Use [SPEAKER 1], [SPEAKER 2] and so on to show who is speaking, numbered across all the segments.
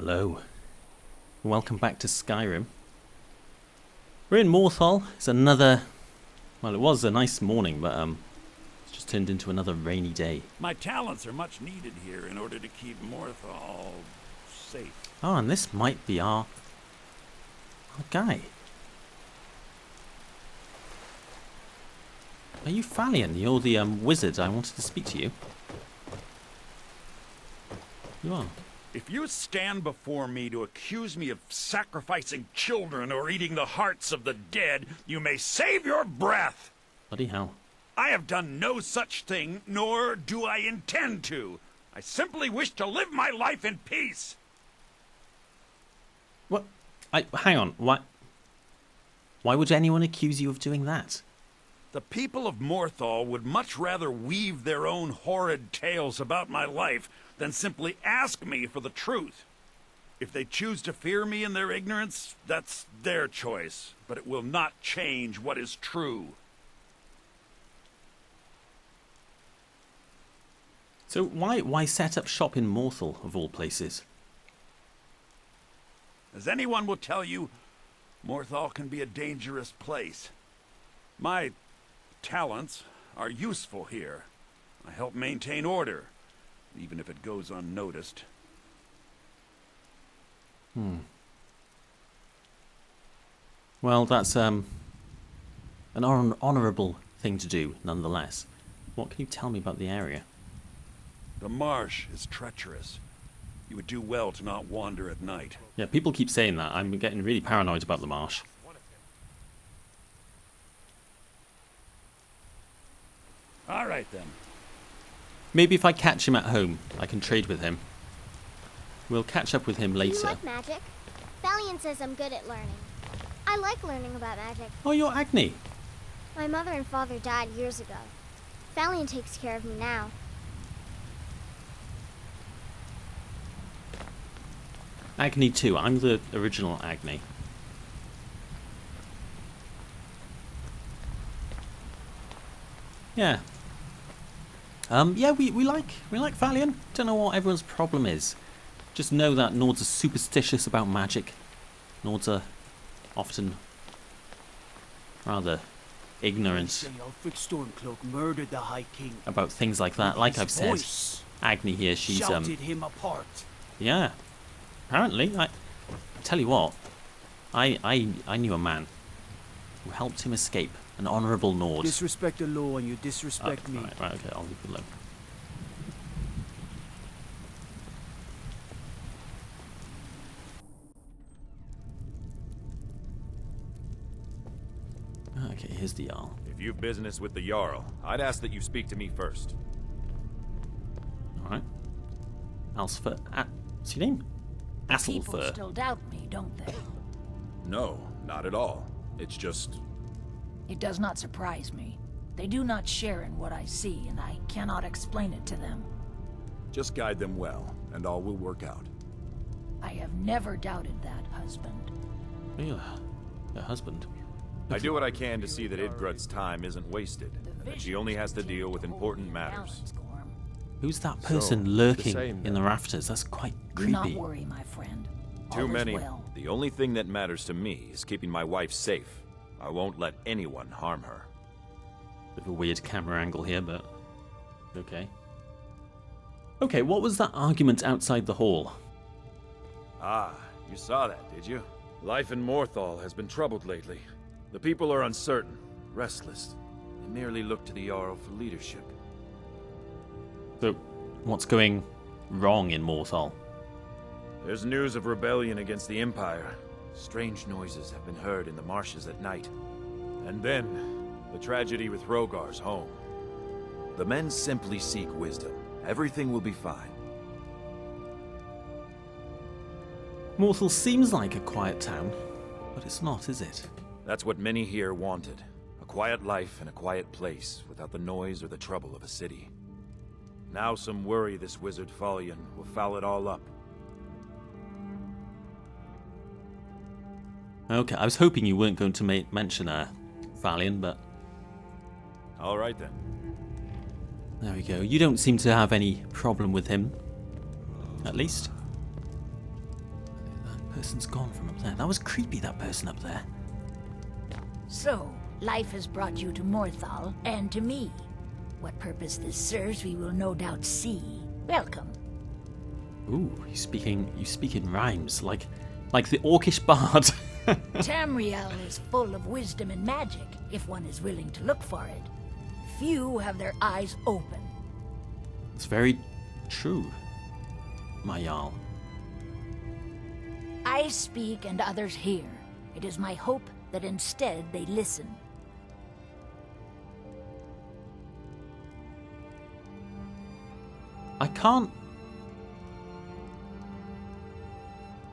[SPEAKER 1] Hello. Welcome back to Skyrim. We're in Morthal. It's another... Well, it was a nice morning, but it's just turned into another rainy day.
[SPEAKER 2] My talents are much needed here in order to keep Morthal safe.
[SPEAKER 1] Oh, and this might be our guy. Are you Thalion? You're the wizard. I wanted to speak to you. You are.
[SPEAKER 2] If you stand before me to accuse me of sacrificing children or eating the hearts of the dead, you may save your breath.
[SPEAKER 1] Bloody hell.
[SPEAKER 2] I have done no such thing, nor do I intend to. I simply wish to live my life in peace.
[SPEAKER 1] What? Hang on. Why would anyone accuse you of doing that?
[SPEAKER 2] The people of Morthal would much rather weave their own horrid tales about my life than simply ask me for the truth. If they choose to fear me in their ignorance, that's their choice, but it will not change what is true.
[SPEAKER 1] So why set up shop in Morthal, of all places?
[SPEAKER 2] As anyone will tell you, Morthal can be a dangerous place. My talents are useful here. I help maintain order, even if it goes unnoticed.
[SPEAKER 1] Well, that's an honourable thing to do, nonetheless. What can you tell me about the area?
[SPEAKER 2] The marsh is treacherous. You would do well to not wander at night.
[SPEAKER 1] Yeah, people keep saying that. I'm getting really paranoid about the marsh.
[SPEAKER 2] All right, then.
[SPEAKER 1] Maybe if I catch him at home, I can trade with him. We'll catch up with him
[SPEAKER 3] Do you
[SPEAKER 1] later.
[SPEAKER 3] like magic? Valiant says I'm good at learning. I like learning about magic.
[SPEAKER 1] Oh, you're Agni.
[SPEAKER 3] My mother and father died years ago. Valiant takes care of me now.
[SPEAKER 1] Agni too. I'm the original Agni. Yeah. Yeah, we like Valiant. Don't know what everyone's problem is. Just know that Nords are superstitious about magic. Nords are often rather ignorant
[SPEAKER 4] Stormcloak murdered the High King.
[SPEAKER 1] about things like that. Like I've said, Agni here, she's
[SPEAKER 4] shouted him apart.
[SPEAKER 1] yeah. Apparently, I tell you what, I knew a man who helped him escape, an honourable Nord.
[SPEAKER 4] Disrespect the law and you disrespect me.
[SPEAKER 1] Right, okay, I'll leave it alone. Okay, here's the Jarl.
[SPEAKER 5] If you've business with the Jarl, I'd ask that you speak to me first.
[SPEAKER 1] Alright. Alsfer. What's your name?
[SPEAKER 6] People
[SPEAKER 1] Asselfur.
[SPEAKER 6] still doubt me, don't they?
[SPEAKER 5] No, not at all. It's just...
[SPEAKER 6] It does not surprise me. They do not share in what I see, and I cannot explain it to them.
[SPEAKER 5] just guide them well, and all will work out.
[SPEAKER 6] I have never doubted that, husband.
[SPEAKER 1] Yeah, her husband.
[SPEAKER 5] I do what I can to see that Idgrud's time isn't wasted, and that she only has to deal with important matters.
[SPEAKER 1] Who's that person
[SPEAKER 7] So,
[SPEAKER 1] lurking
[SPEAKER 7] the same,
[SPEAKER 1] in the rafters? That's quite
[SPEAKER 6] Do not
[SPEAKER 1] creepy.
[SPEAKER 6] worry, my friend.
[SPEAKER 5] Too
[SPEAKER 6] All is
[SPEAKER 5] many.
[SPEAKER 6] well.
[SPEAKER 5] The only thing that matters to me is keeping my wife safe. I won't let anyone harm her.
[SPEAKER 1] Bit of a weird camera angle here, but okay. Okay, what was that argument outside the hall?
[SPEAKER 5] Ah, you saw that, did you? Life in Morthal has been troubled lately. The people are uncertain, restless. They merely look to the Jarl for leadership.
[SPEAKER 1] So, what's going wrong in Morthal?
[SPEAKER 5] There's news of rebellion against the Empire. Strange noises have been heard in the marshes at night. And then, the tragedy with Rogar's home. The men simply seek wisdom. Everything will be fine.
[SPEAKER 1] Morthal seems like a quiet town, but it's not, is it?
[SPEAKER 5] That's what many here wanted. A quiet life in a quiet place, without the noise or the trouble of a city. Now some worry this wizard Thalion will foul it all up.
[SPEAKER 1] Okay, I was hoping you weren't going to mention Thalion, but
[SPEAKER 5] All right then.
[SPEAKER 1] there we go. You don't seem to have any problem with him, at least. Person's gone from up there. That was creepy, that person up there.
[SPEAKER 6] So, life has brought you to Morthal, and to me. What purpose this serves, we will no doubt see. Welcome.
[SPEAKER 1] Ooh, you speak in rhymes, like the Orcish bard.
[SPEAKER 6] Tamriel is full of wisdom and magic, if one is willing to look for it. Few have their eyes open.
[SPEAKER 1] It's very true, my Jarl.
[SPEAKER 6] I speak and others hear. It is my hope that instead they listen.
[SPEAKER 1] I can't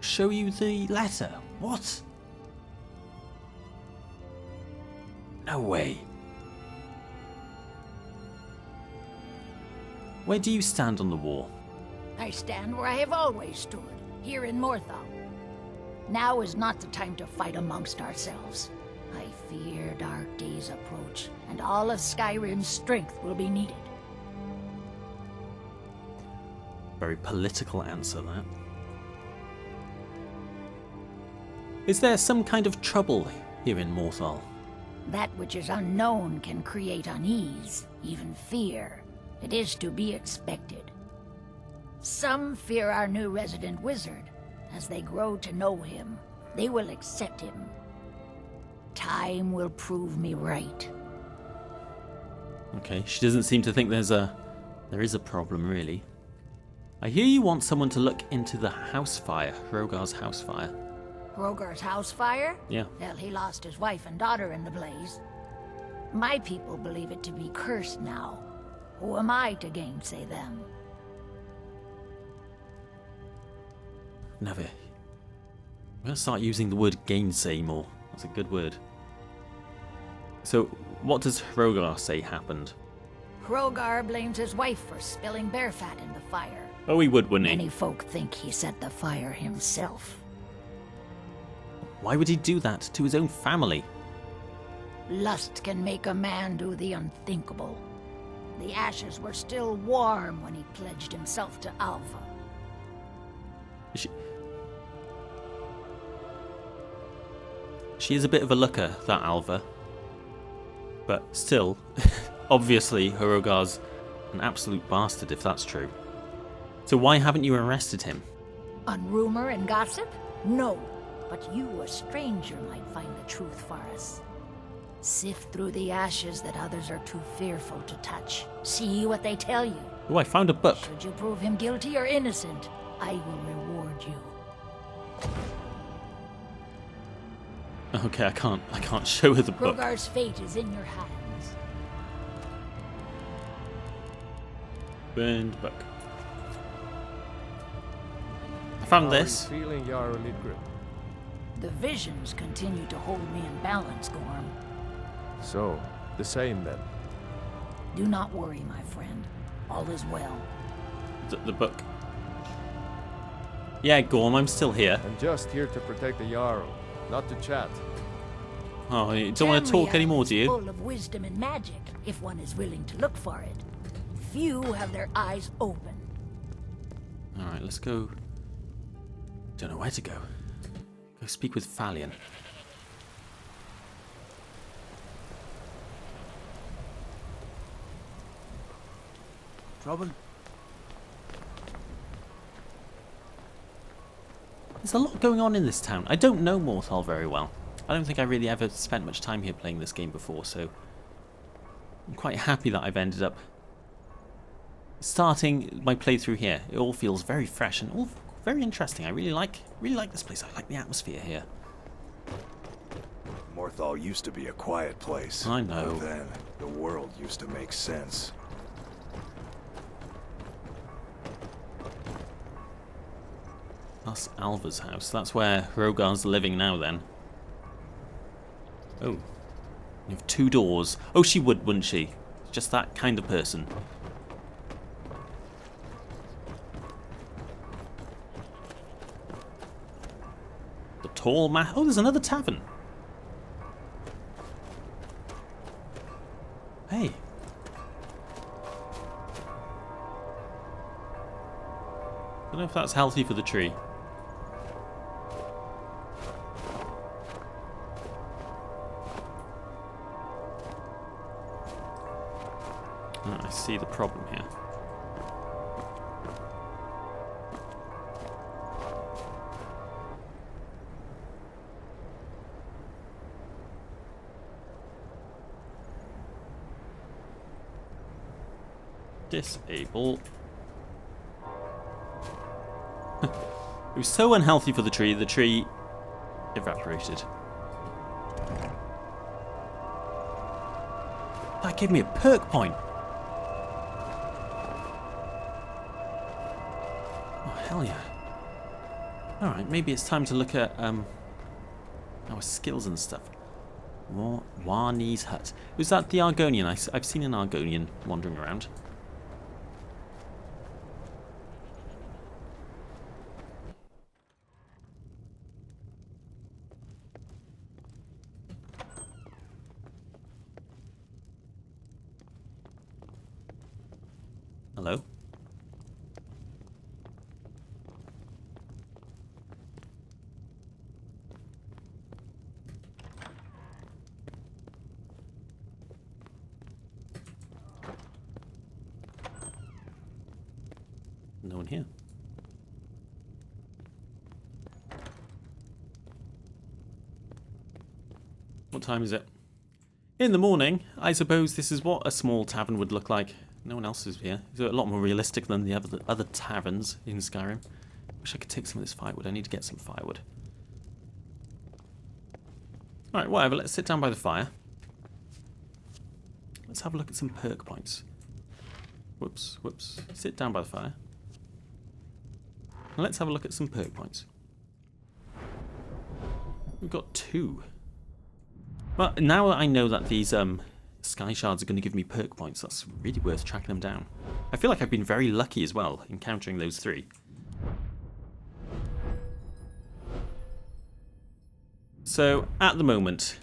[SPEAKER 1] show you the letter. What? No way. Where do you stand on the wall?
[SPEAKER 6] I stand where I have always stood, here in Morthal. Now is not the time to fight amongst ourselves. I fear dark days approach, and all of Skyrim's strength will be needed.
[SPEAKER 1] Very political answer, that. Is there some kind of trouble here in Morthal?
[SPEAKER 6] That which is unknown can create unease, even fear. It is to be expected. Some fear our new resident wizard. As they grow to know him, they will accept him. Time will prove me right.
[SPEAKER 1] Okay, she doesn't seem to think there is a problem, really. I hear you want someone to look into the house fire, Hrogar's house fire.
[SPEAKER 6] Hrogar's house fire?
[SPEAKER 1] Yeah.
[SPEAKER 6] Well, he lost his wife and daughter in the blaze. My people believe it to be cursed now. Who am I to gainsay them?
[SPEAKER 1] Never. I'm going to start using the word gainsay more. That's a good word. So, what does Hrogar say happened?
[SPEAKER 6] Hrogar blames his wife for spilling bear fat in the fire.
[SPEAKER 1] Oh, he would, wouldn't he?
[SPEAKER 6] Many folk think he set the fire himself.
[SPEAKER 1] Why would he do that to his own family?
[SPEAKER 6] Lust can make a man do the unthinkable. The ashes were still warm when he pledged himself to Alva.
[SPEAKER 1] She is a bit of a looker, that Alva. But still, obviously, Hrogar's an absolute bastard if that's true. So why haven't you arrested him?
[SPEAKER 6] On rumor and gossip? No. But you, a stranger, might find the truth for us. Sift through the ashes that others are too fearful to touch. See what they tell you.
[SPEAKER 1] Oh, I found a book.
[SPEAKER 6] Should you prove him guilty or innocent, I will reward you.
[SPEAKER 1] Okay, I can't show her the book.
[SPEAKER 6] Hrogar's fate is in your hands.
[SPEAKER 1] Burned book. I found this.
[SPEAKER 7] How are you feeling, Jarl Lidgrim?
[SPEAKER 6] The visions continue to hold me in balance, Gorm.
[SPEAKER 7] So, the same then.
[SPEAKER 6] Do not worry, my friend. All is well.
[SPEAKER 1] The book. Yeah, Gorm, I'm still here.
[SPEAKER 7] I'm just here to protect the Jarl, not to chat.
[SPEAKER 1] Oh, you don't want to talk
[SPEAKER 6] Tamriel
[SPEAKER 1] anymore,
[SPEAKER 6] is
[SPEAKER 1] do you?
[SPEAKER 6] full of wisdom and magic, if one is willing to look for it. Few have their eyes open.
[SPEAKER 1] Alright, let's go. Don't know where to go. Go speak with Falion.
[SPEAKER 4] Trouble?
[SPEAKER 1] There's a lot going on in this town. I don't know Morthal very well. I don't think I really ever spent much time here playing this game before, so I'm quite happy that I've ended up starting my playthrough here. It all feels very fresh and all very interesting. I really like this place. I like the atmosphere here.
[SPEAKER 8] Morthal used to be a quiet place.
[SPEAKER 1] I know.
[SPEAKER 8] But then, the world used to make sense.
[SPEAKER 1] That's Alva's house. That's where Hrogar's living now, then. Oh. You have 2 doors. Oh, she would, wouldn't she? Just that kind of person. The tall man. Oh, there's another tavern. Hey. I don't know if that's healthy for the tree. I see the problem here. Disable. It was so unhealthy for the tree evaporated. That gave me a perk point. Oh, hell yeah. Alright, maybe it's time to look at our skills and stuff. More Warnie's hut. Was that the Argonian? I've seen an Argonian wandering around. Hello? No one here. What time is it? In the morning. I suppose this is what a small tavern would look like. No one else is here. It's a lot more realistic than the other taverns in Skyrim. Wish I could take some of this firewood. I need to get some firewood. Alright, whatever. Let's sit down by the fire. Let's have a look at some perk points. Whoops, whoops. Sit down by the fire. And let's have a look at some perk points. We've got 2. Well, now that I know that these sky shards are going to give me perk points, that's really worth tracking them down. I feel like I've been very lucky as well, encountering those 3. So, at the moment,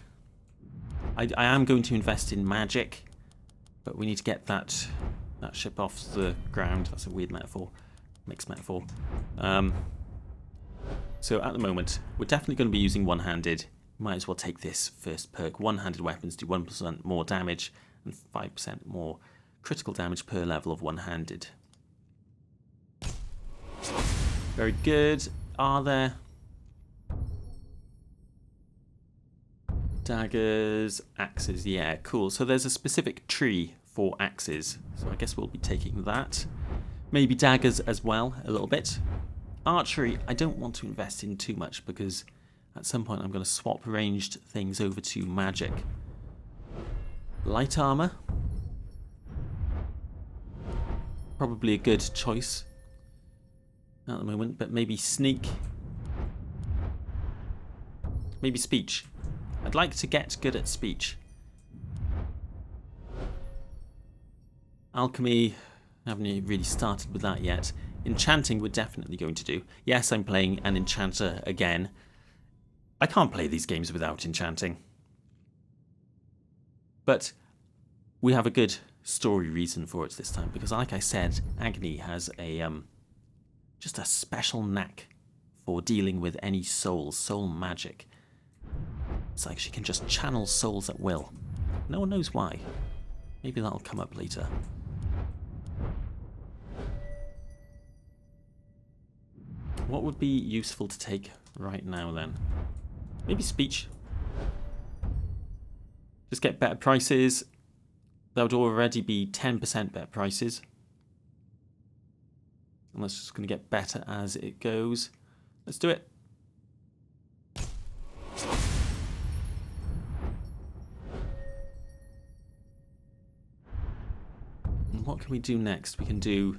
[SPEAKER 1] I am going to invest in magic, but we need to get that ship off the ground. That's a weird metaphor. Mixed metaphor. So, at the moment, we're definitely going to be using one-handed. Might as well take this first perk. One-handed weapons do 1% more damage and 5% more critical damage per level of one-handed. Very good. Are there daggers, axes? Yeah, cool. So there's a specific tree for axes. So I guess we'll be taking that. Maybe daggers as well, a little bit. Archery, I don't want to invest in too much because at some point I'm going to swap ranged things over to magic. Light armor. Probably a good choice at the moment, but maybe sneak. Maybe speech. I'd like to get good at speech. Alchemy, I haven't really started with that yet. Enchanting we're definitely going to do. Yes, I'm playing an enchanter again. I can't play these games without enchanting. But we have a good story reason for it this time, because like I said, Agni has a just a special knack for dealing with any soul magic. It's like she can just channel souls at will. No one knows why. Maybe that'll come up later. What would be useful to take right now then? Maybe speech. Just get better prices. That would already be 10% better prices. And that's just going to get better as it goes. Let's do it. And what can we do next? We can do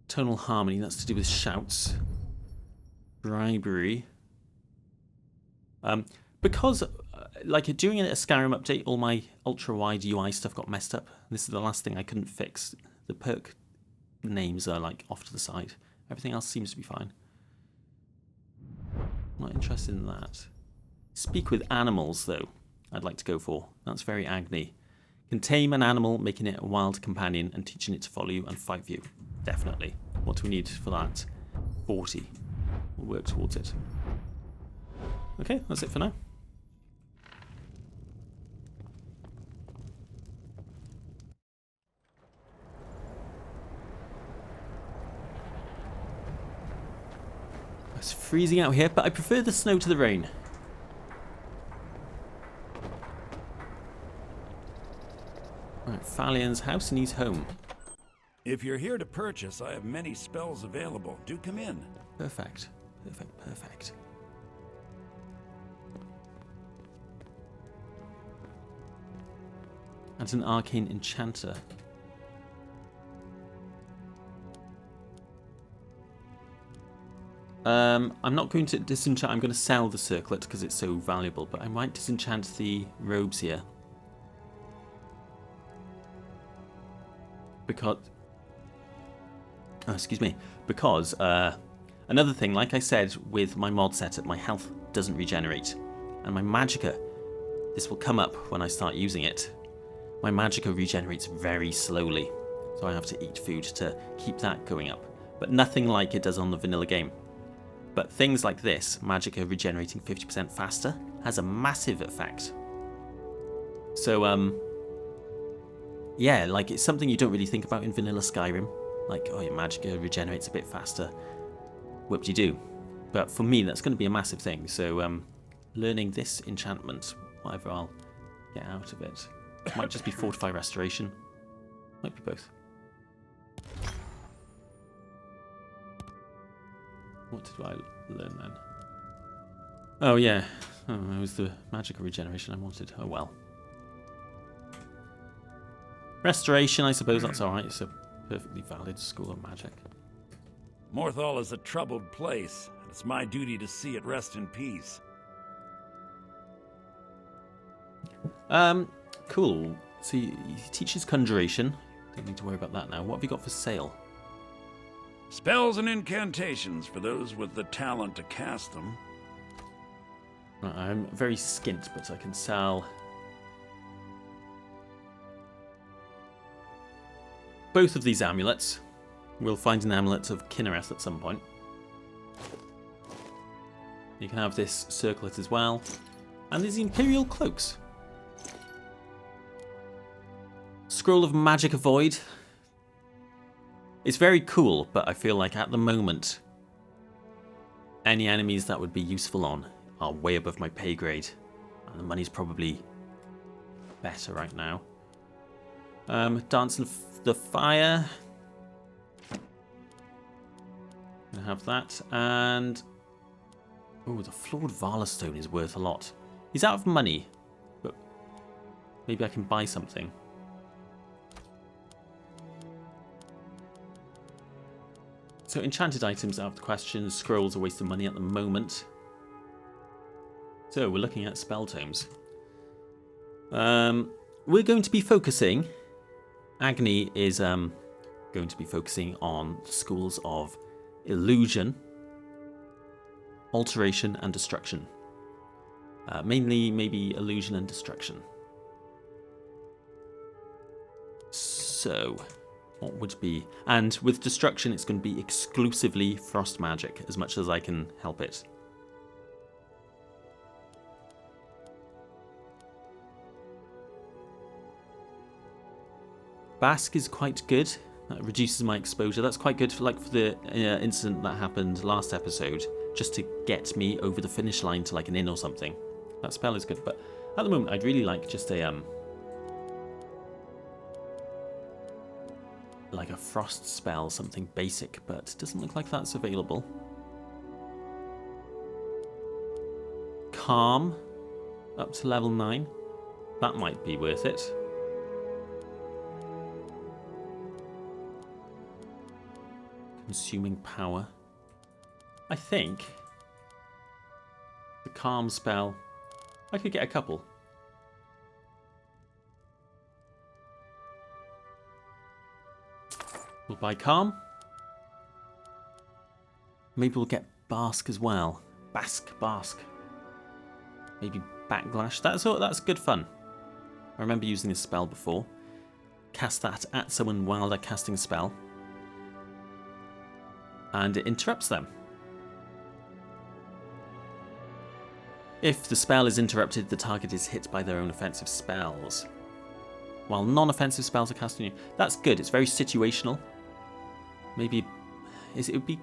[SPEAKER 1] tonal harmony. That's to do with shouts. Bribery. Because, like, during a Skyrim update, all my ultra-wide UI stuff got messed up. This is the last thing I couldn't fix. The perk names are, like, off to the side. Everything else seems to be fine. Not interested in that. Speak with animals, though, I'd like to go for. That's very Agni. Can tame an animal, making it a wild companion and teaching it to follow you and fight for you. Definitely. What do we need for that? 40. We'll work towards it. Okay, that's it for now. It's freezing out here, but I prefer the snow to the rain. Right, Falian's house and he's home.
[SPEAKER 2] If you're here to purchase, I have many spells available. Do come in.
[SPEAKER 1] Perfect. Perfect, perfect. And an arcane enchanter. I'm not going to disenchant. I'm going to sell the circlet because it's so valuable, but I might disenchant the robes here. Because... Oh, excuse me. Because, another thing, like I said, with my mod setup, my health doesn't regenerate. And my magicka, this will come up when I start using it. My magicka regenerates very slowly. So I have to eat food to keep that going up. But nothing like it does on the vanilla game. But things like this, magicka regenerating 50% faster, has a massive effect. So, yeah, like it's something you don't really think about in vanilla Skyrim. Like, oh, your magicka regenerates a bit faster. Whoop-de-doo. But for me, that's going to be a massive thing. So, learning this enchantment, whatever I'll get out of it. Might just be Fortify Restoration. Might be both. What did I learn then? Oh, yeah. Oh, it was the magical regeneration I wanted. Oh, well. Restoration, I suppose that's alright. It's a perfectly valid school of magic.
[SPEAKER 2] Morthal is a troubled place, and it's my duty to see it rest in peace.
[SPEAKER 1] Cool. So he teaches conjuration. Don't need to worry about that now. What have you got for sale?
[SPEAKER 2] Spells and incantations for those with the talent to cast them.
[SPEAKER 1] Right, I'm very skint, but I can sell both of these amulets. We'll find an amulet of Kinnereth at some point. You can have this circlet as well. And these Imperial cloaks. Scroll of Magic Void. It's very cool, but I feel like at the moment, any enemies that would be useful on are way above my pay grade. And the money's probably better right now. Dance of the Fire. Gonna have that. And... oh, the Flawed Vala Stone is worth a lot. He's out of money, but maybe I can buy something. So enchanted items out of the question. Scrolls are a waste of money at the moment. So we're looking at spell tomes. We're going to be focusing... Agni is going to be focusing on the schools of illusion, alteration and destruction. Mainly maybe illusion and destruction. So... what would be... and with destruction, it's going to be exclusively frost magic, as much as I can help it. Bask is quite good. That reduces my exposure. That's quite good for, like, for the incident that happened last episode, just to get me over the finish line to like an inn or something. That spell is good, but at the moment, I'd really like just a like a frost spell, something basic, but it doesn't look like that's available. Calm, up to level 9. That might be worth it. Consuming power. I think the calm spell, I could get a couple. We'll buy calm. Maybe we'll get Bask as well. Bask. Maybe Backlash. That's good fun. I remember using this spell before. Cast that at someone while they're casting a spell. And it interrupts them. If the spell is interrupted, the target is hit by their own offensive spells. While non-offensive spells are cast on you. That's good. It's very situational. Maybe... it would be...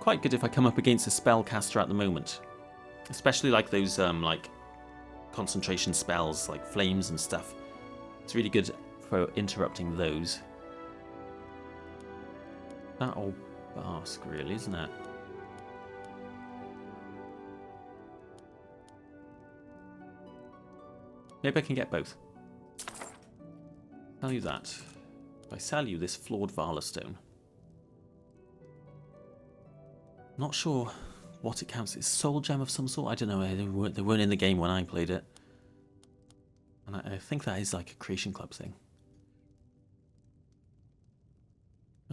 [SPEAKER 1] quite good if I come up against a spellcaster at the moment. Especially like those like concentration spells like flames and stuff. It's really good for interrupting those. That old Bask really, isn't it? Maybe I can get both. Sell you that. If I sell you this flawed Vala stone. Not sure what it counts. It's soul gem of some sort. I don't know. They weren't in the game when I played it. And I think that is like a Creation Club thing.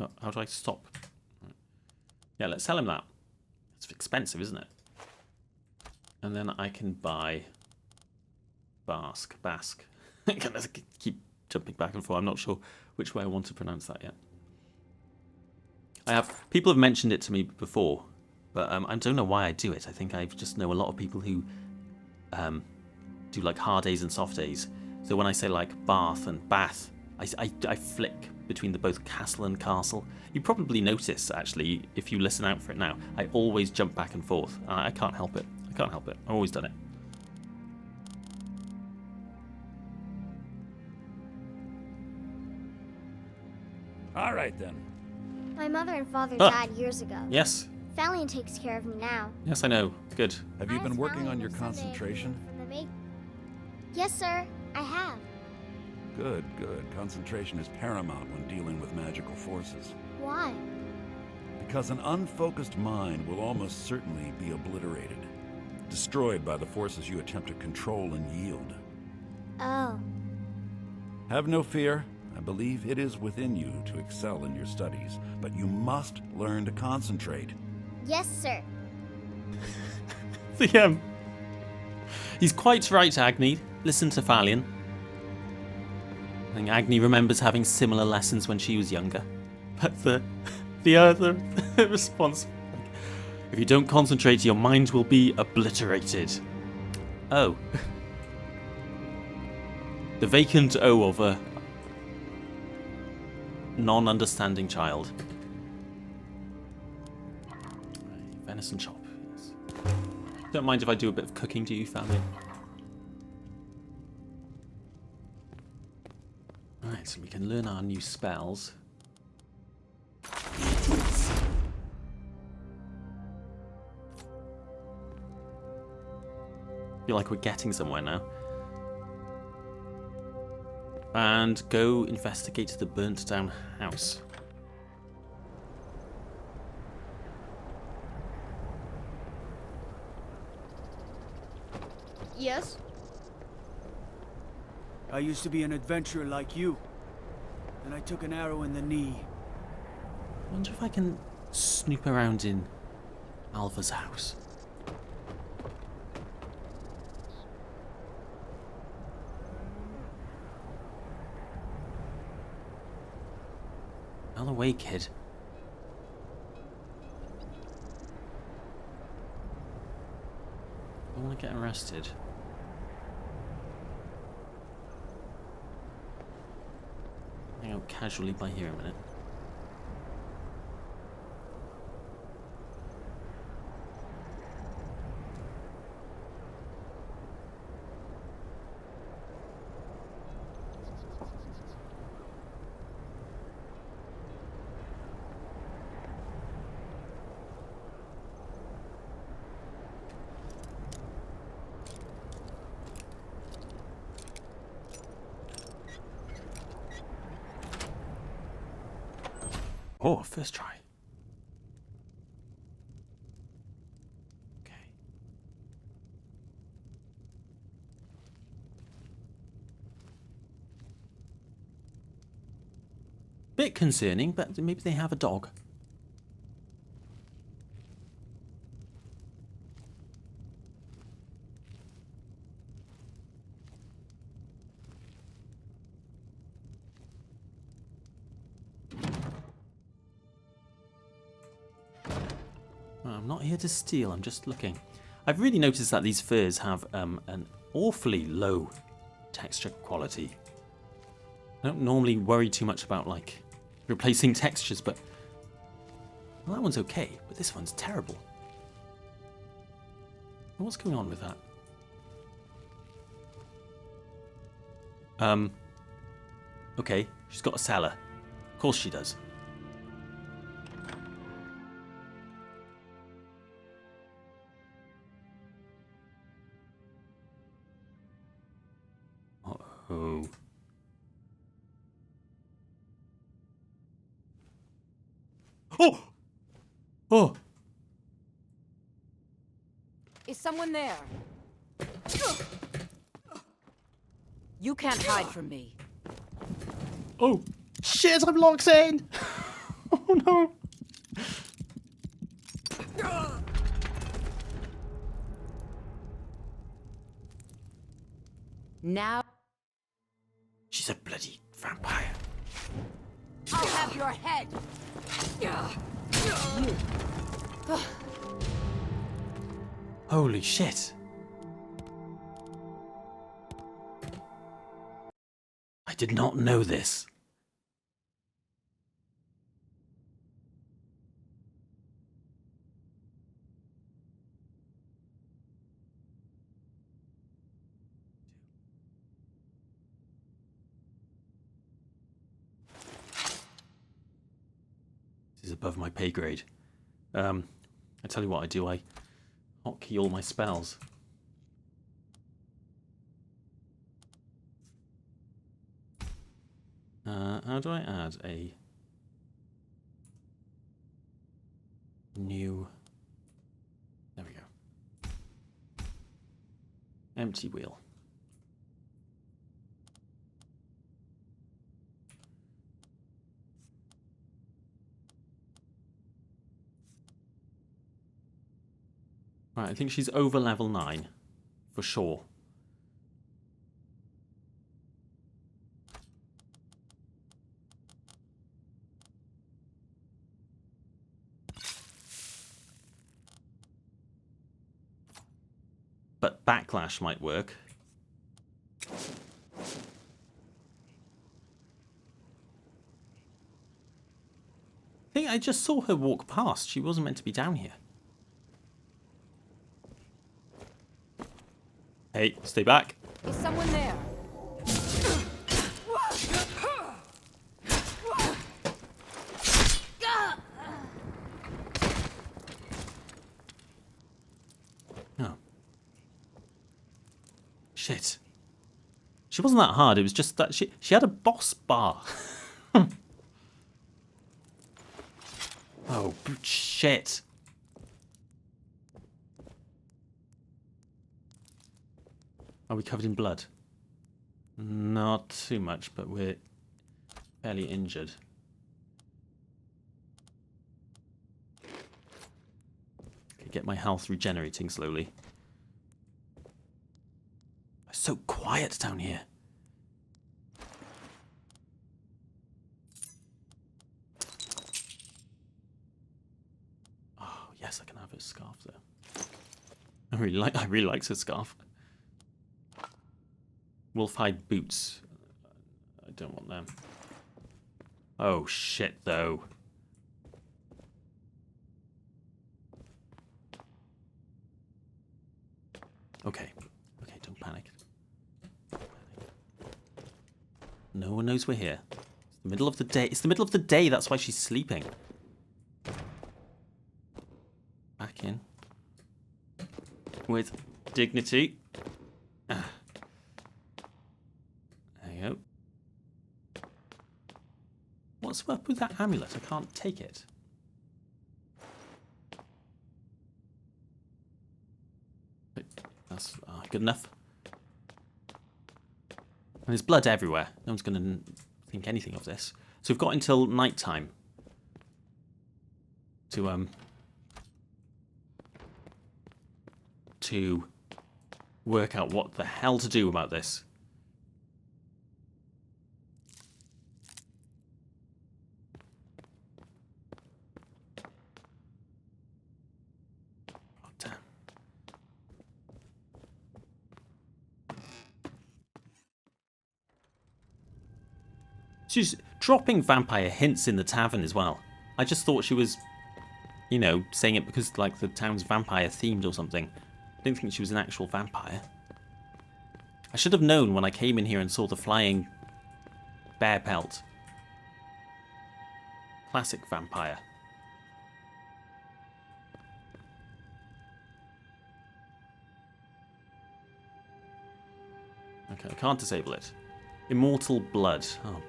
[SPEAKER 1] Oh, how do I stop? Yeah, let's sell him that. It's expensive, isn't it? And then I can buy Bask. I'm gonna keep jumping back and forth. I'm not sure which way I want to pronounce that yet. People have mentioned it to me before, but I don't know why I do it. I think I just know a lot of people who do like hard A's and soft A's. So when I say like bath and bath, I flick between the both castle and castle. You probably notice, actually, if you listen out for it now, I always jump back and forth. I can't help it. I've always done it.
[SPEAKER 2] All right, then.
[SPEAKER 3] My mother and father died years ago.
[SPEAKER 1] Yes.
[SPEAKER 3] Valiant takes care of me now.
[SPEAKER 1] Yes, I know. Good.
[SPEAKER 2] Have you
[SPEAKER 3] I
[SPEAKER 2] been
[SPEAKER 3] asked
[SPEAKER 2] working on
[SPEAKER 3] Valiant
[SPEAKER 2] your
[SPEAKER 3] if someday
[SPEAKER 2] concentration?
[SPEAKER 3] from the Yes, sir. I have.
[SPEAKER 2] Good. Concentration is paramount when dealing with magical forces.
[SPEAKER 3] Why?
[SPEAKER 2] Because an unfocused mind will almost certainly be obliterated, destroyed by the forces you attempt to control and yield.
[SPEAKER 3] Oh.
[SPEAKER 2] Have no fear. I believe it is within you to excel in your studies, but you must learn to concentrate.
[SPEAKER 3] Yes, sir.
[SPEAKER 1] He's quite right, Agni. Listen to Thalion. I think Agni remembers having similar lessons when she was younger. But the other response, if you don't concentrate, your mind will be obliterated. Oh. The vacant O of a non-understanding child. Venison chop, yes. Don't mind if I do a bit of cooking, do you, family? Alright, so we can learn our new spells. Feel like we're getting somewhere now. And go investigate the burnt down house.
[SPEAKER 3] Yes?
[SPEAKER 4] I used to be an adventurer like you. Then I took an arrow in the knee.
[SPEAKER 1] I wonder if I can snoop around in Alva's house. Out of the way, kid. I don't want to get arrested. Hang out casually by here a minute. Oh, first try. Okay. Bit concerning, but maybe they have a dog. I'm not here to steal, I'm just looking. I've really noticed that these furs have an awfully low texture quality. I don't normally worry too much about like replacing textures, but Well, that one's okay, but this one's terrible. What's going on with that? Okay, she's got a cellar. Of course she does. Uh-oh. Oh! Oh!
[SPEAKER 9] Is someone there? You can't hide from me.
[SPEAKER 1] Oh! Shit, I'm locked in! Oh no!
[SPEAKER 9] Now
[SPEAKER 1] She's a bloody vampire.
[SPEAKER 9] I'll have your head.
[SPEAKER 1] Holy shit. I did not know this. This is above my pay grade. I tell you what I do, I hotkey all my spells. How do I add a new... There we go. Empty wheel. Right, I think she's over level 9, for sure. But backlash might work. I think I just saw her walk past. She wasn't meant to be down here. Hey, stay back.
[SPEAKER 9] Is someone there?
[SPEAKER 1] Oh. Shit. She wasn't that hard, it was just that she had a boss bar. Oh, shit. Are we covered in blood? Not too much, but we're fairly injured. Okay, get my health regenerating slowly. It's so quiet down here. Oh, yes, I can have her scarf though. I really like her scarf. Wolfhide boots. I don't want them. Oh shit, though. Okay. Okay, don't panic. No one knows we're here. It's the middle of the day. It's the middle of the day, that's why she's sleeping. Back in. With dignity. Ah. There you go. What's up with that amulet? I can't take it. That's good enough. And there's blood everywhere. No one's going to think anything of this. So we've got until night time to work out what the hell to do about this. Oh, damn. She's dropping vampire hints in the tavern as well. I just thought she was you know, saying it because, like, the town's vampire themed or something. I didn't think she was an actual vampire. I should have known when I came in here and saw the flying bear pelt. Classic vampire. Okay, I can't disable it. Immortal blood. Oh.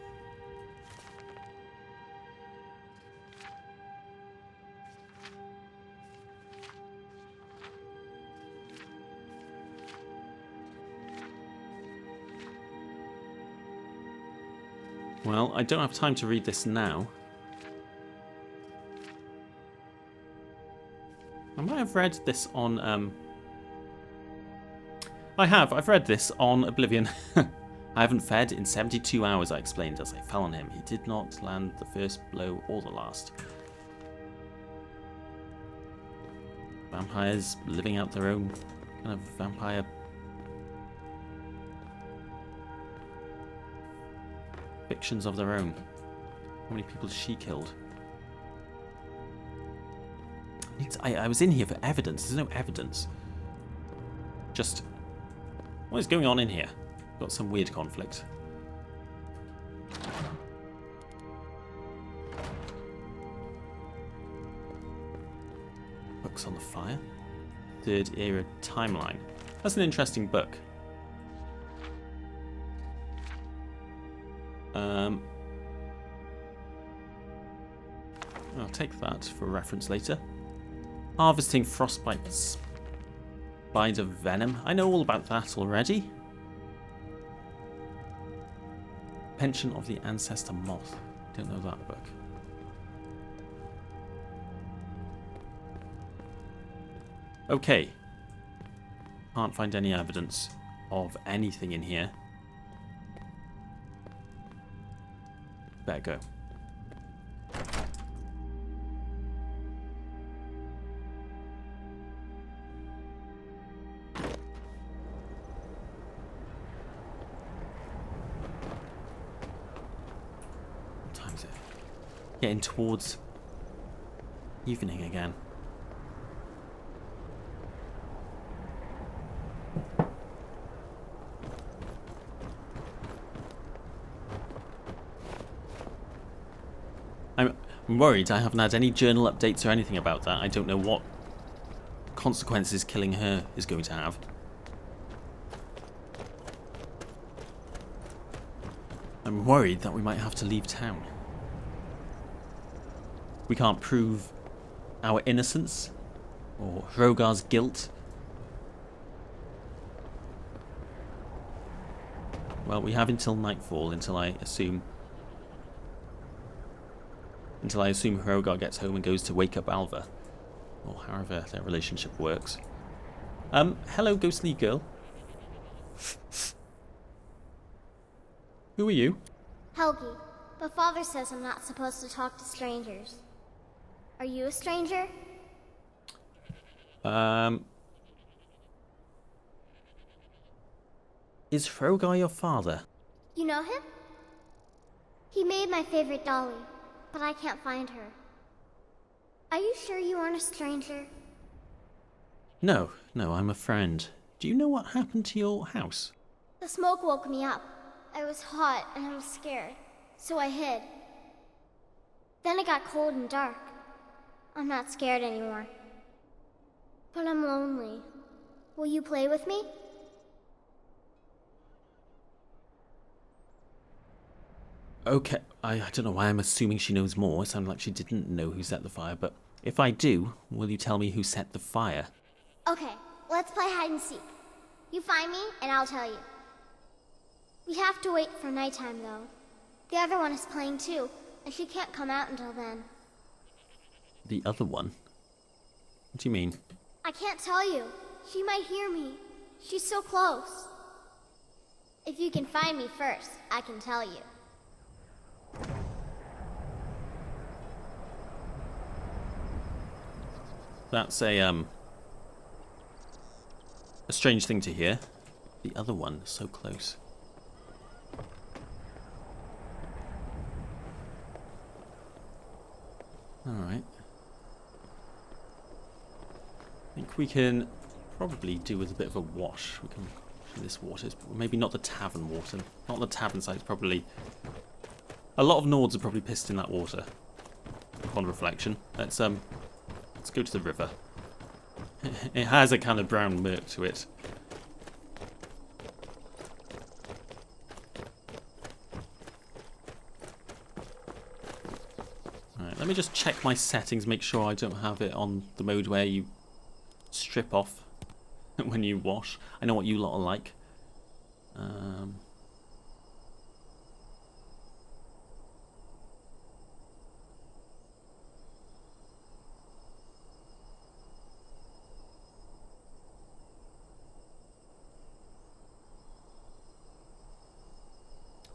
[SPEAKER 1] Well, I don't have time to read this now. I might have read this on, I've read this on Oblivion. I haven't fed in 72 hours, I explained as I fell on him. He did not land the first blow or the last. Vampires living out their own kind of vampire fictions of their own. How many people has she killed? I was in here for evidence. There's no evidence. Just... what is going on in here? Got some weird conflict. Books on the fire. Third era timeline. That's an interesting book. I'll take that for reference later. Harvesting frostbite spider venom. I know all about that already. Pension of the Ancestor Moth. Don't know that book. Okay. Can't find any evidence of anything in here. Better go. What time is it? Getting towards evening again. I'm worried I haven't had any journal updates or anything about that. I don't know what consequences killing her is going to have. I'm worried that we might have to leave town. We can't prove our innocence or Hrogar's guilt. Well, we have until nightfall, until I assume Hrogar gets home and goes to wake up Alva. Or however their relationship works. Hello, ghostly girl. Who are you?
[SPEAKER 3] Helgi, but Father says I'm not supposed to talk to strangers. Are you a stranger?
[SPEAKER 1] Is Hrogar your father?
[SPEAKER 3] You know him? He made my favorite dolly, but I can't find her. Are you sure you aren't a stranger?
[SPEAKER 1] No, I'm a friend. Do you know what happened to your house?
[SPEAKER 3] The smoke woke me up. I was hot and I was scared, so I hid. Then it got cold and dark. I'm not scared anymore. But I'm lonely. Will you play with me?
[SPEAKER 1] Okay, I don't know why I'm assuming she knows more. It sounded like she didn't know who set the fire, but if I do, will you tell me who set the fire?
[SPEAKER 3] Okay, let's play hide and seek. You find me, and I'll tell you. We have to wait for nighttime, though. The other one is playing too, and she can't come out until then.
[SPEAKER 1] The other one? What do you mean?
[SPEAKER 3] I can't tell you. She might hear me. She's so close. If you can find me first, I can tell you.
[SPEAKER 1] That's a strange thing to hear. The other one, so close. Alright. we can probably do with a bit of a wash. We can this water, maybe not the tavern water, not the tavern side. Probably a lot of Nords are probably pissed in that water. On reflection, let's go to the river. It has a kind of brown murk to it. Alright, let me just check my settings, make sure I don't have it on the mode where you strip off when you wash. I know what you lot are like.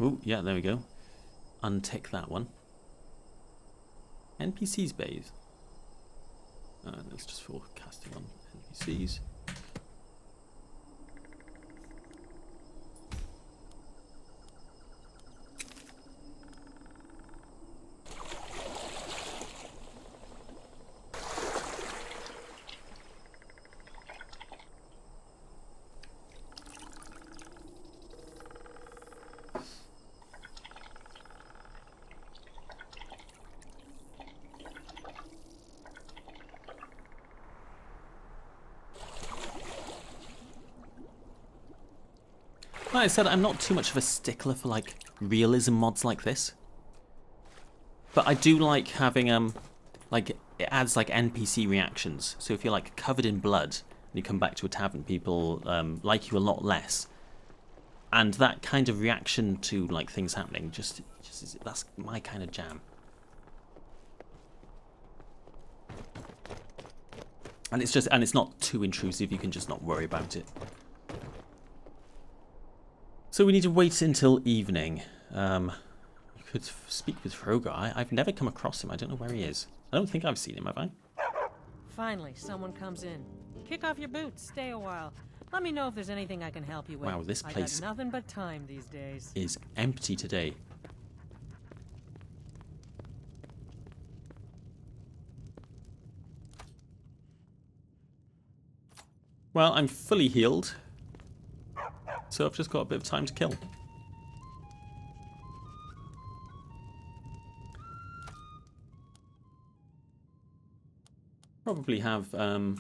[SPEAKER 1] Oh, yeah, there we go. Untick that one. NPCs bathe. That's just for casting on NPCs. Like I said, I'm not too much of a stickler for like realism mods like this, but I do like having like it adds like NPC reactions. So if you're like covered in blood and you come back to a tavern, people like you a lot less, and that kind of reaction to like things happening just that's my kind of jam. And it's not too intrusive. You can just not worry about it. So we need to wait until evening. We could speak with Hrogar. I've never come across him. I don't know where he is. I don't think I've seen him, have I?
[SPEAKER 10] Finally, someone comes in. Kick off your boots. Stay a while. Let me know if there's anything I can help you with.
[SPEAKER 1] Wow, this place
[SPEAKER 10] I got nothing but time these days.
[SPEAKER 1] Is empty today. Well, I'm fully healed. So I've just got a bit of time to kill. Probably have a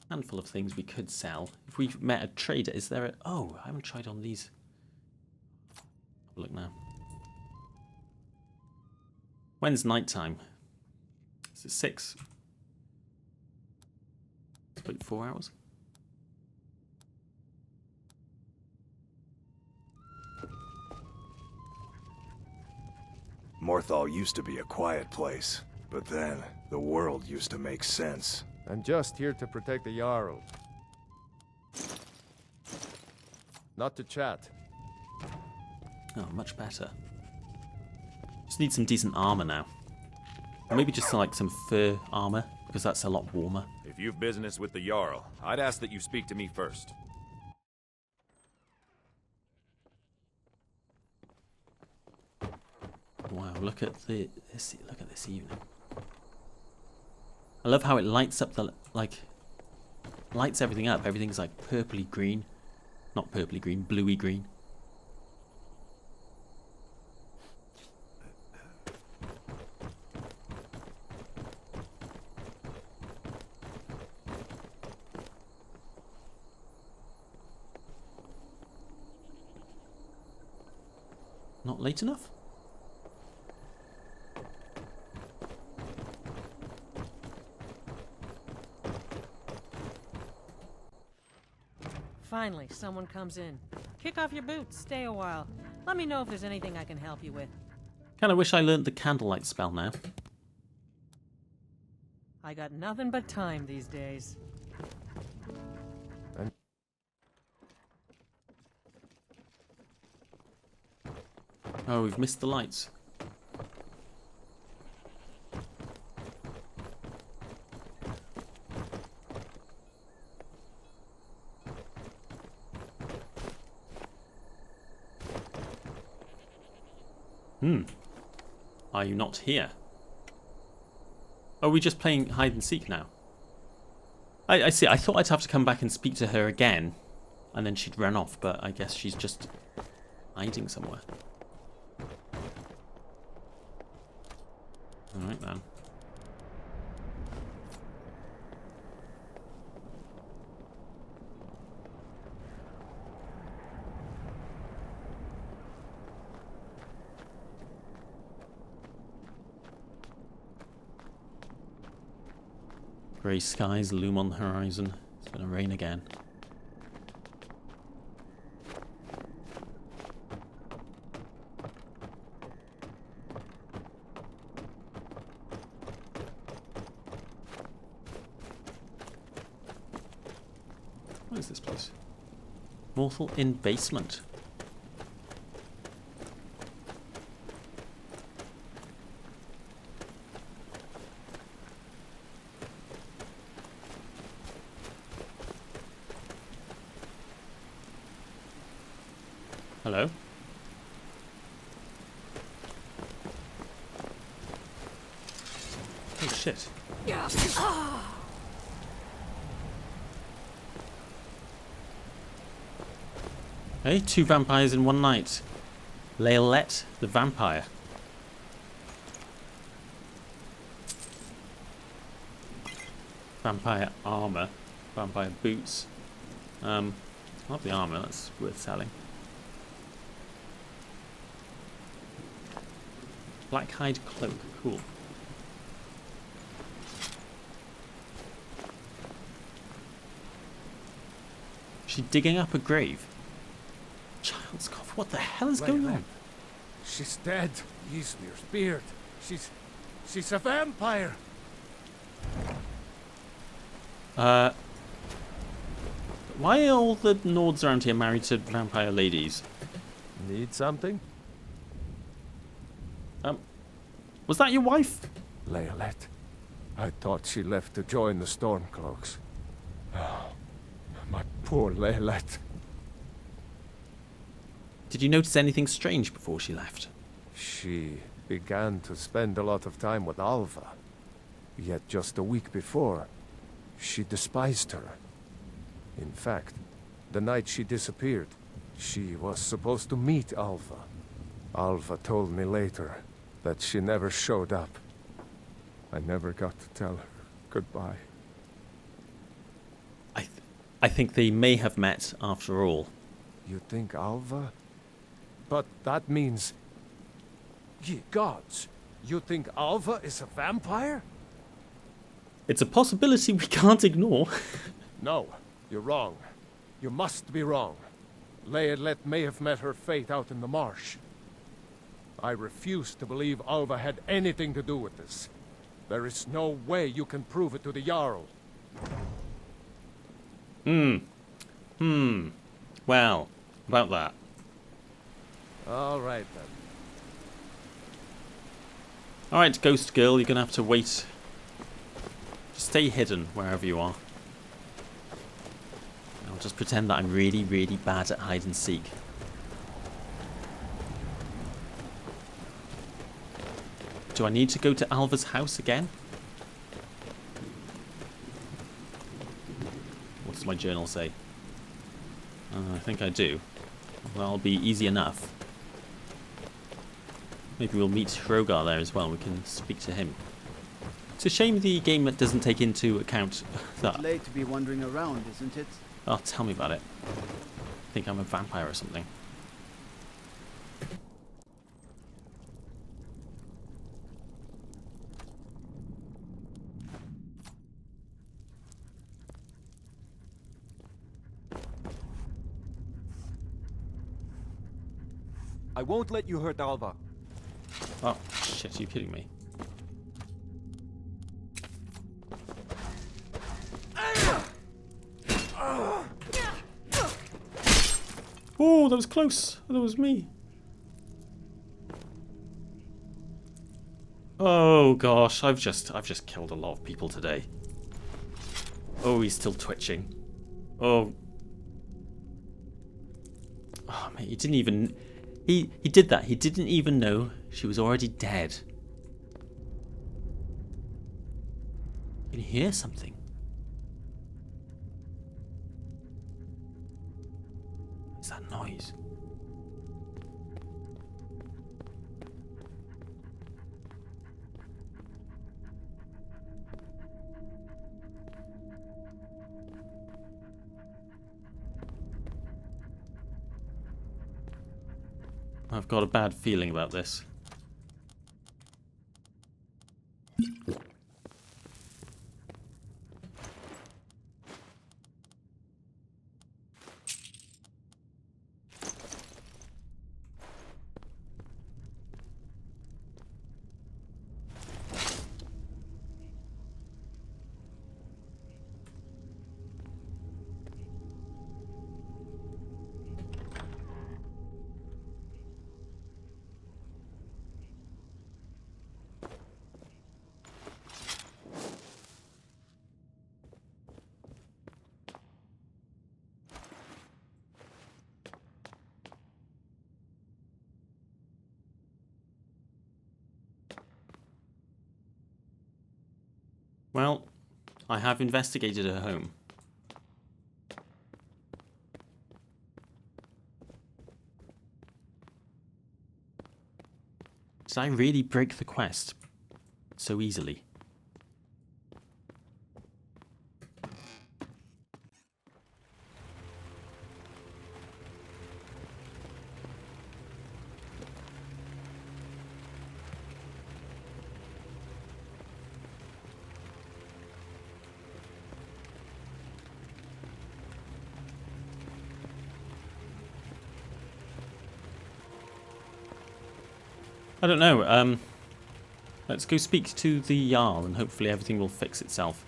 [SPEAKER 1] handful of things we could sell. If we met a trader, is there a... Oh, I haven't tried on these. Have a look now. When's night time? Is it 6? It's about 4 hours.
[SPEAKER 8] Morthal used to be a quiet place, but then the world used to make sense.
[SPEAKER 7] I'm just here to protect the Jarl. Not to chat.
[SPEAKER 1] Oh, much better. Just need some decent armor now. Or maybe just like some fur armor, because that's a lot warmer.
[SPEAKER 5] If you've business with the Jarl, I'd ask that you speak to me first.
[SPEAKER 1] Wow, look at this evening. I love how it lights up the lights everything up. Everything's like purpley green. Not purpley green, bluey green. Not late enough?
[SPEAKER 10] Finally, someone comes in. Kick off your boots. Stay a while. Let me know if there's anything I can help you with.
[SPEAKER 1] Kind of wish I learned the candlelight spell now.
[SPEAKER 10] I got nothing but time these days.
[SPEAKER 1] Oh, we've missed the lights. Are you not here? Are we just playing hide and seek now? I see. I thought I'd have to come back and speak to her again, and then she'd run off, but I guess she's just hiding somewhere. Alright then. Grey skies loom on the horizon. It's gonna rain again. What is this place? Morthal in basement. Hello? Oh shit. Hey, 2 vampires in one night. Laelette, the vampire. Vampire armor. Vampire boots. I love the armor, that's worth selling. Black hide cloak, cool. Is she digging up a grave? Child's cough, what the hell is going on?
[SPEAKER 7] She's dead. Ysmir's beard. She's a vampire.
[SPEAKER 1] Why are all the Nords around here married to vampire ladies?
[SPEAKER 7] Need something?
[SPEAKER 1] Was that your wife?
[SPEAKER 7] Laelette. I thought she left to join the Stormcloaks. Oh, my poor Laelette.
[SPEAKER 1] Did you notice anything strange before she left?
[SPEAKER 7] She began to spend a lot of time with Alva. Yet just a week before, she despised her. In fact, the night she disappeared, she was supposed to meet Alva. Alva told me later that she never showed up. I never got to tell her goodbye.
[SPEAKER 1] I think they may have met after all.
[SPEAKER 7] You think Alva? But that means... Ye gods! You think Alva is a vampire?
[SPEAKER 1] It's a possibility we can't ignore.
[SPEAKER 7] No, you're wrong. You must be wrong. Laelette may have met her fate out in the marsh. I refuse to believe Alva had anything to do with this. There is no way you can prove it to the Jarl.
[SPEAKER 1] Well, about that.
[SPEAKER 7] All right, then.
[SPEAKER 1] Alright, Ghost Girl, you're gonna have to wait. Stay hidden wherever you are. I'll just pretend that I'm really, really bad at hide and seek. Do I need to go to Alva's house again? What does my journal say? I think I do. Well, that'll be easy enough. Maybe we'll meet Hrogar there as well. We can speak to him. It's a shame the game that doesn't take into account that.
[SPEAKER 4] It's late to be wandering around, isn't it?
[SPEAKER 1] Oh, tell me about it. I think I'm a vampire or something.
[SPEAKER 11] I won't let you hurt Alva.
[SPEAKER 1] Oh, shit, are you kidding me? Oh, that was close. That was me. Oh gosh, I've just killed a lot of people today. Oh, he's still twitching. Oh. Oh, mate, he didn't even... He did that. He didn't even know she was already dead. You can hear something. I've got a bad feeling about this. Well, I have investigated her home. Did I really break the quest so easily? I don't know. Let's go speak to the Jarl and hopefully everything will fix itself.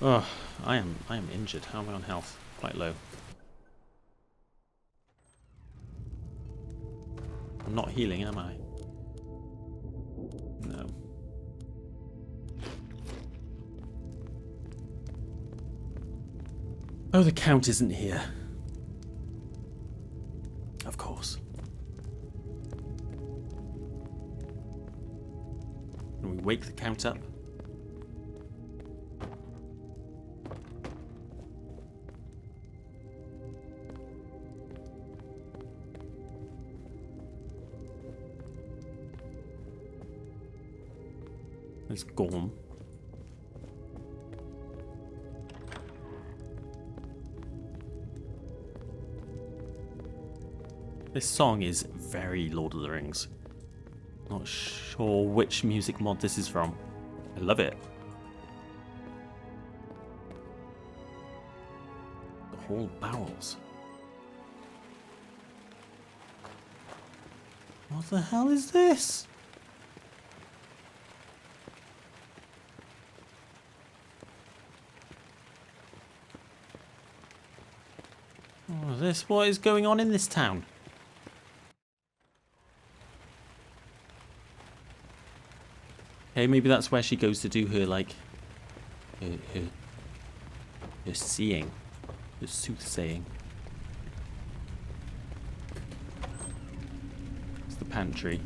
[SPEAKER 1] Oh, I am injured. How am I on health? Quite low. I'm not healing, am I? No. Oh, the Count isn't here. Of course. Can we wake the Count up? There's Gorm. This song is very Lord of the Rings. Not sure which music mod this is from. I love it. The Hall Bowels. What the hell is this? What is going on in this town? Okay, maybe that's where she goes to do her, like, her seeing, her soothsaying. It's the pantry.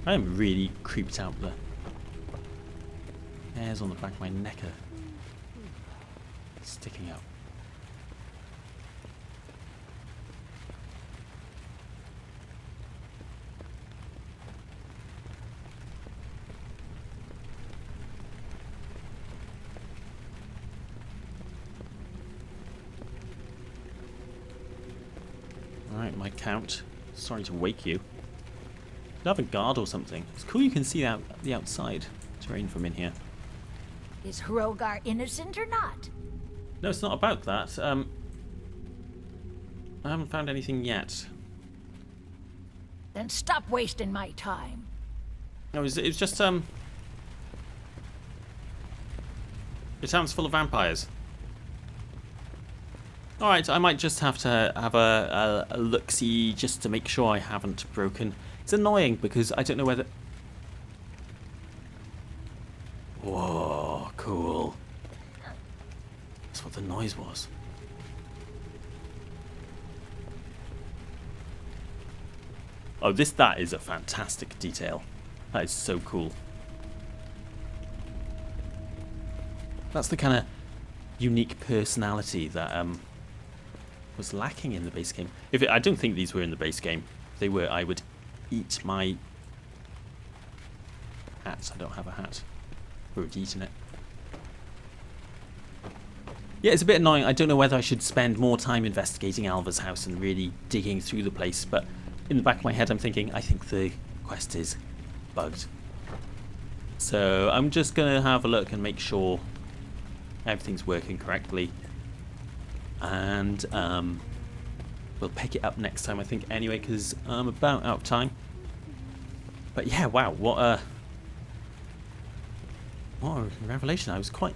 [SPEAKER 1] I am really creeped out. The hairs on the back of my neck are sticking out. Alright, my Count. Sorry to wake you. Could have a guard or something. It's cool you can see out the outside terrain from in here.
[SPEAKER 6] Is Hrogar innocent or not?
[SPEAKER 1] No, it's not about that. I haven't found anything yet.
[SPEAKER 6] Then stop wasting my time.
[SPEAKER 1] No, it was just the town's full of vampires. Alright, I might just have to have a look-see just to make sure I haven't broken. It's annoying because I don't know whether... Whoa, cool. That's what the noise was. Oh, that is a fantastic detail. That is so cool. That's the kind of unique personality that was lacking in the base game. I don't think these were in the base game. If they were, I would eat my hat. I don't have a hat. I would eaten it. Yeah, it's a bit annoying. I don't know whether I should spend more time investigating Alva's house and really digging through the place, but in the back of my head I'm thinking, I think the quest is bugged. So I'm just going to have a look and make sure everything's working correctly. And we'll pick it up next time, I think, anyway, because I'm about out of time. But yeah, wow, what a revelation. I was quite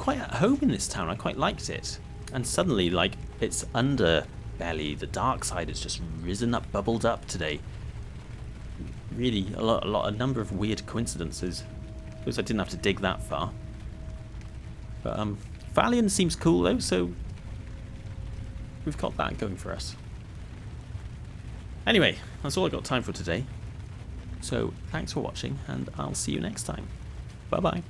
[SPEAKER 1] at home in this town. I quite liked it. And suddenly, like, its underbelly, the dark side has just risen up, bubbled up today. Really, a number of weird coincidences. Because I didn't have to dig that far. But Valian seems cool though, so we've got that going for us. Anyway, that's all I got time for today. So thanks for watching, and I'll see you next time. Bye bye.